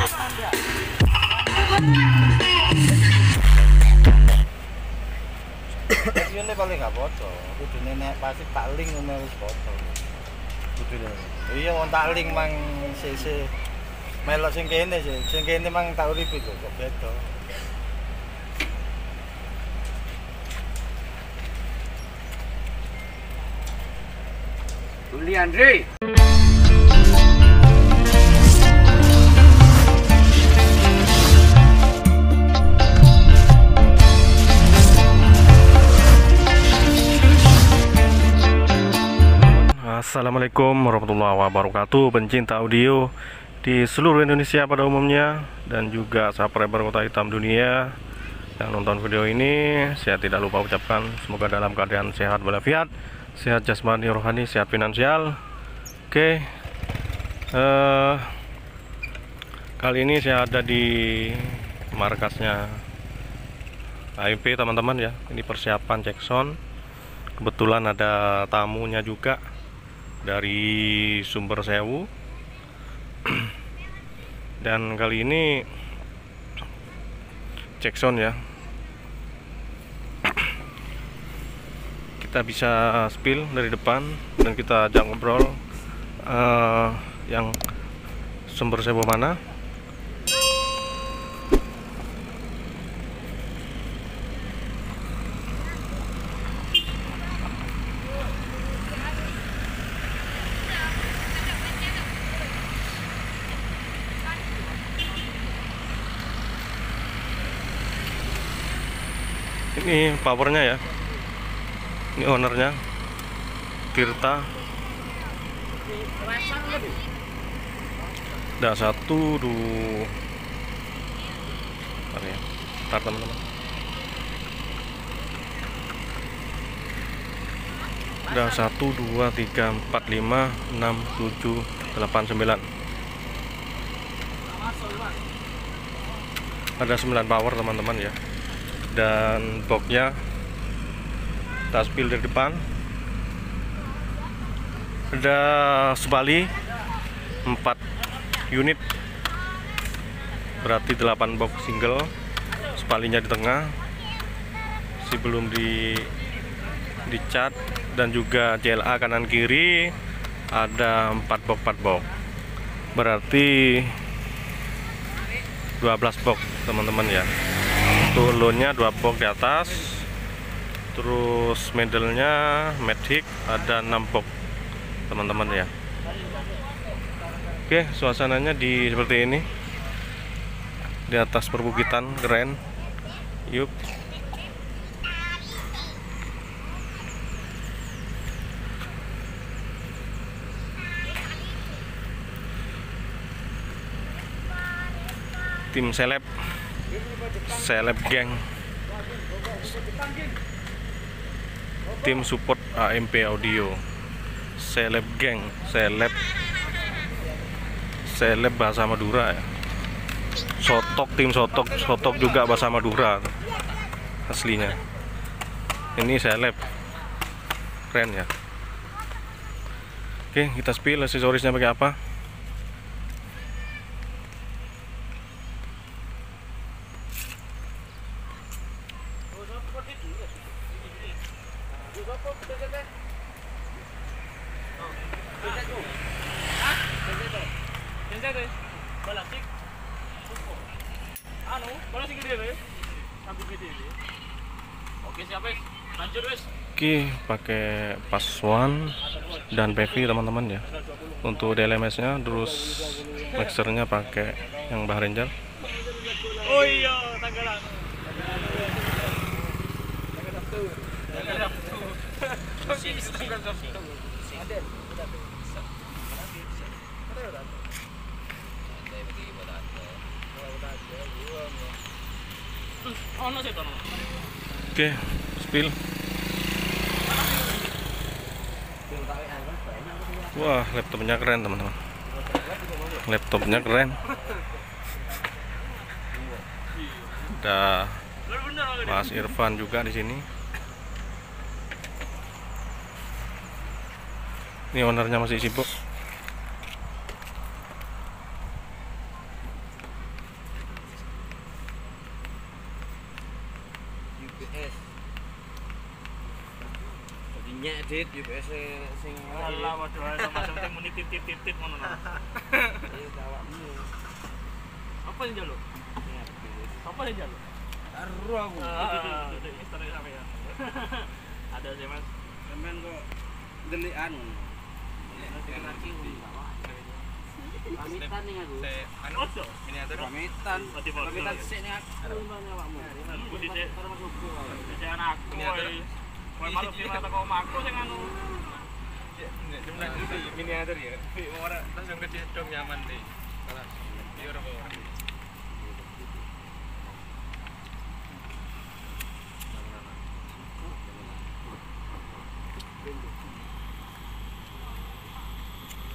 Ini paling gak foto, kudune nek pasti tak link ngono wis foto. Kudune. Iya wong tak link mang sik melok sing kene sih. Sing kene mang tak uripi kok beda. Uli Andre. Assalamualaikum warahmatullahi wabarakatuh, pencinta audio di seluruh Indonesia pada umumnya dan juga subscriber Kota Hitam Dunia yang nonton video ini. Saya tidak lupa ucapkan semoga dalam keadaan sehat walafiat, sehat jasmani rohani, sehat finansial. Oke, kali ini saya ada di markasnya AMP teman-teman ya. Ini persiapan cek sound. Kebetulan ada tamunya juga dari Sumber Sewu. Dan kali ini cek sound ya, kita bisa spill dari depan dan kita ajak ngobrol yang Sumber Sewu mana. Ini powernya ya, ini ownernya Tirta. Ada satu dua, ntar teman-teman. Ada 1, 2, 3, 4, 5, 6, 7, 8, 9. Ada 9 power teman-teman ya. Dan boxnya kita spill dari depan. Ada sebali 4 unit, berarti 8 box single. Sebalinya di tengah, belum dicat, dan juga JLA kanan kiri ada 4 box, berarti 12 box teman-teman ya. Untuk low-nya 2 box di atas, terus middle-nya Magic ada 6 box teman-teman ya. Oke, suasananya seperti ini di atas perbukitan, keren. Yuk. Tim seleb geng, tim support AMP Audio, seleb geng, seleb bahasa Madura ya. Sotok, tim sotok juga bahasa Madura aslinya. Ini seleb, keren ya. Oke, kita spill aksesorisnya pakai apa. Oke, pakai pas one dan PV teman-teman ya. Untuk DLMS nya, terus mixernya pakai yang Bahranger. Oh iya, tanggalan. Oke, spill. Wah, laptopnya keren teman-teman. Laptopnya keren. Ada Mas Irfan juga di sini. Ini ownernya masih sibuk. UPS. Jadi nyedit UPS sing Alah waduh sama penting muni tip ngono. iya awakmu. Apa yang jaluk? Apa yang jaluk? Aru aku. Misteri sampe ya. Ada sih Mas. Sampean kok delik anu. Nanti kena cium bawa. Pamitan nih aku. Ojo. Pamitan. Berarti Pamitan sik nih aku. Mana awakmu? Aku dhisik. Karo masukku. Dhisik anakku. Kowe malu di mata kok omahku sing anu. Jumlah itu miniatur ya. Orang langsung ke dong nyaman deh. Kelas. Biar apa orang.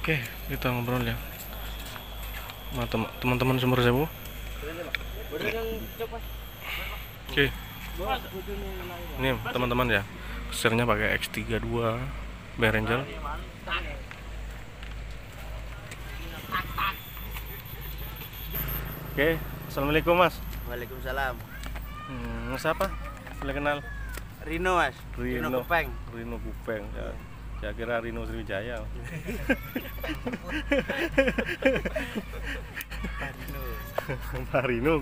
Oke, kita ngobrol ya. Sama teman-teman Sumber Sewu. Oke. Ini teman-teman ya. Setirnya pakai X32 Behringer. Oke, assalamualaikum Mas. Waalaikumsalam. Siapa? Boleh kenal? Rino Mas. Rino Kupeng. Rino Kupeng. Ya. Saya kira Rino Sriwijaya. Pak Rino.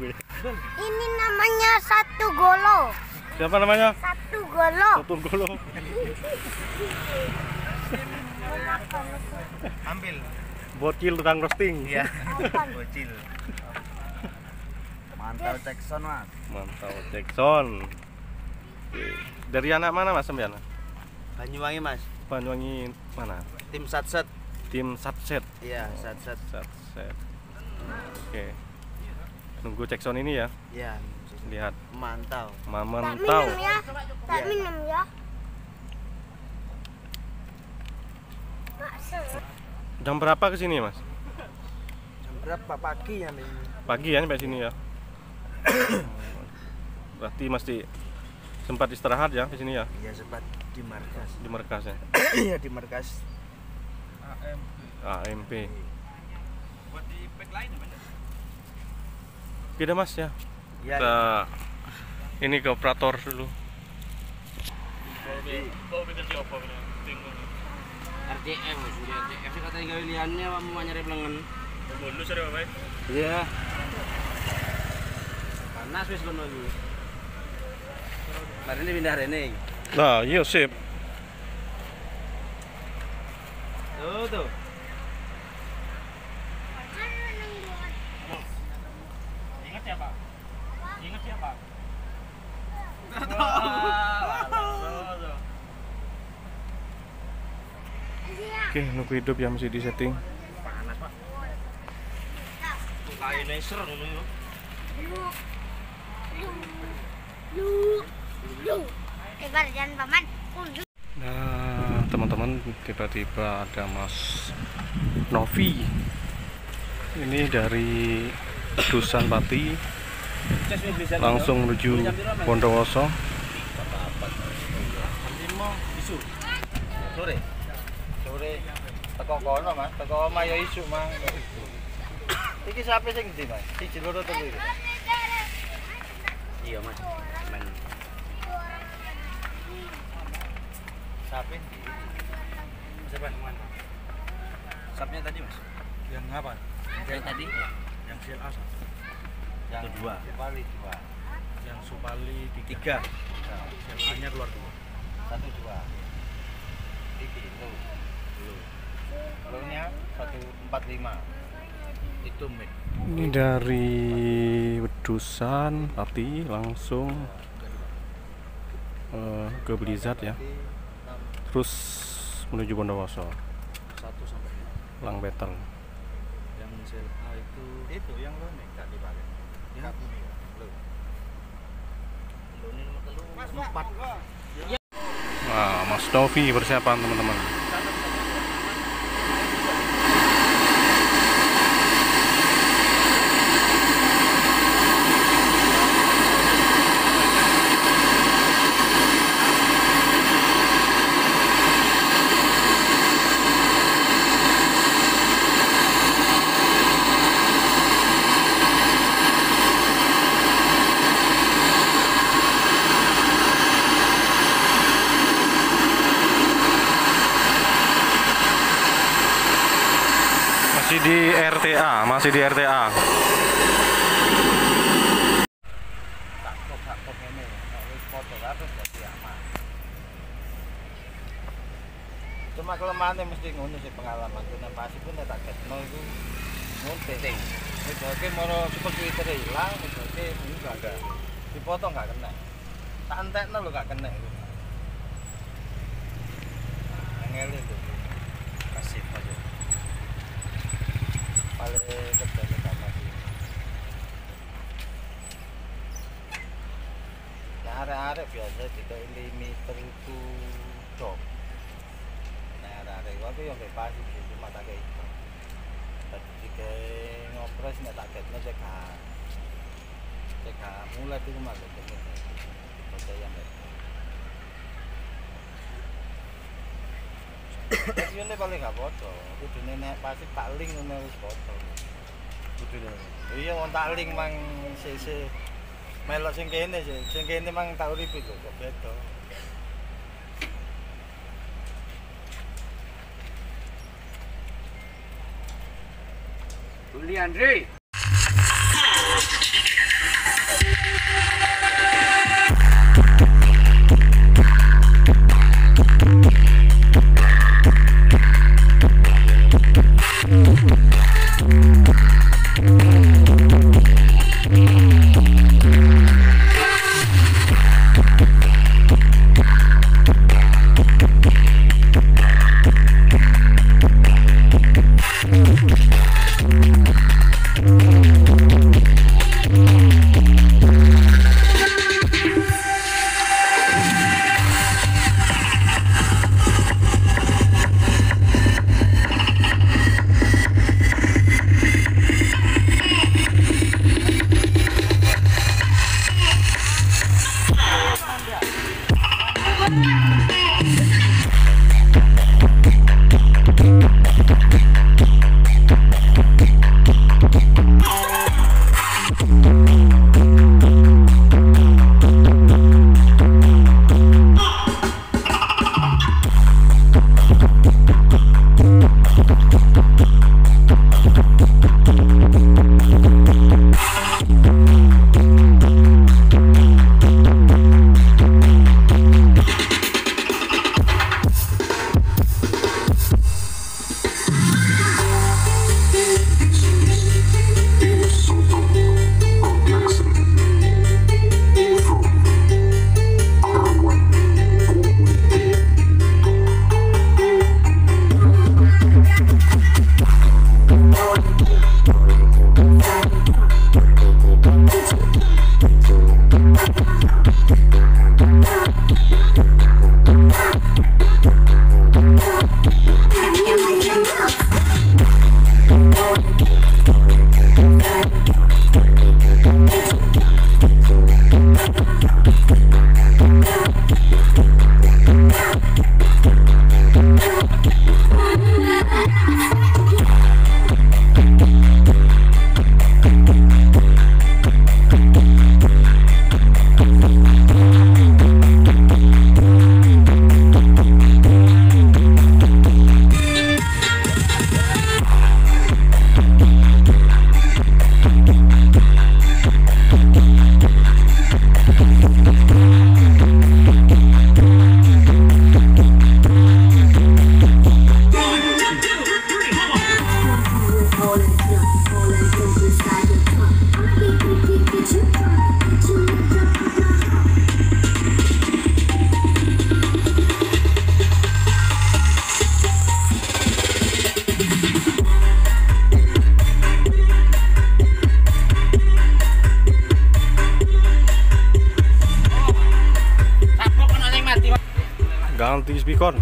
Ini namanya satu golo. Siapa namanya? Satu golo. Satu Golo. Ambil. Bocil tukang roasting. Iya. Bocil. Mantap Jackson Mas. Mantap Jackson. Oke. Dari anak mana Mas sampean? Banyuwangi Mas. Banyuwangi mana? Tim Satset. Tim Satset. Iya, Satset. Satset. Oke. Nunggu Jackson ini ya. Iya. Lihat. Mantau. Tak Mamantau. minum ya. Tak minum ya. Jam berapa ke sini, Mas? Jam berapa pagi ya nih? Pagi ya sampai sini ya. Berarti masih sempat istirahat ya di sini ya, Iya, sempat di markas. di markas ya. Iya, di markas. AMP. Buat di pack lain banyak. Oke deh Mas ya. Iya. Kita ini ke operator dulu. Bawa bikin siapa ini? Bingung. RCM, sudah RCM sih katanya gawe liannya mau nyari pelengen. Bonus ada apa? Iya. Panas wis kono iki. Mari ini pindah rene. Nah, iya sip. Tuh. Ingat ya Pak? Ingat ya Pak? Oke, nunggu hidup ya masih di setting. Panas Pak. Kain laser ngono yo. Lebar jangan paman. Nah, teman-teman, tiba-tiba ada Mas Novi. Ini dari Dusan Pati langsung menuju Bondowoso. Isu. Sore. Sore. Teko kono Mas, teko omah ya isu Mas. Iki siapa sing ndi Mas? Siji loro telu iki. Iya, Mas. Men. Siapa? Siapa mana? Sapnya tadi, Mas. Yang apa? Yang tadi. Yang CLA satu. Yang Dua. Supali 2. Yang Supali 3. CLA-nya keluar 2. 1 2. Iki lu. Lu-nya 145. Itu mic. Ini dari Dusan Pati langsung ke Blizzard ya. Terus menuju Bondowoso. 1 sampai Lang Battle. yang CLA itu yang lu nih enggak dipakai. Ya. Lu. 4. Nah, Mas Novi persiapan teman-teman. RTA, masih di RTA. Takut ini, wis foto kabeh dadi aman. Cuma kelemahannya mesti ngono sih pengalaman ku nang pasti pun tak ketno iku ngunting. Misalke moro super Twitter hilang, misalke enggak. Dipoto enggak kena. Tak entekno lho enggak kena iku. Ngeli lho. Kasih aja. Paling kerjanya sama sih. Nah, arek-arek biasa 3 limiter itu dok. Nah, arek-arek aku yang kayak pasti sih, cuma tak kayak itu. Tadi jika ngopres nggak tak ketno cek mulai itu mah gitu. Kita yang itu. Ini paling nggak foto, kudu nenek pasti tak link nulis foto. Kudu iya mau tak link mang si melok sing kene mang tak uripi kok beda. Uli Andre. Ganti spikon.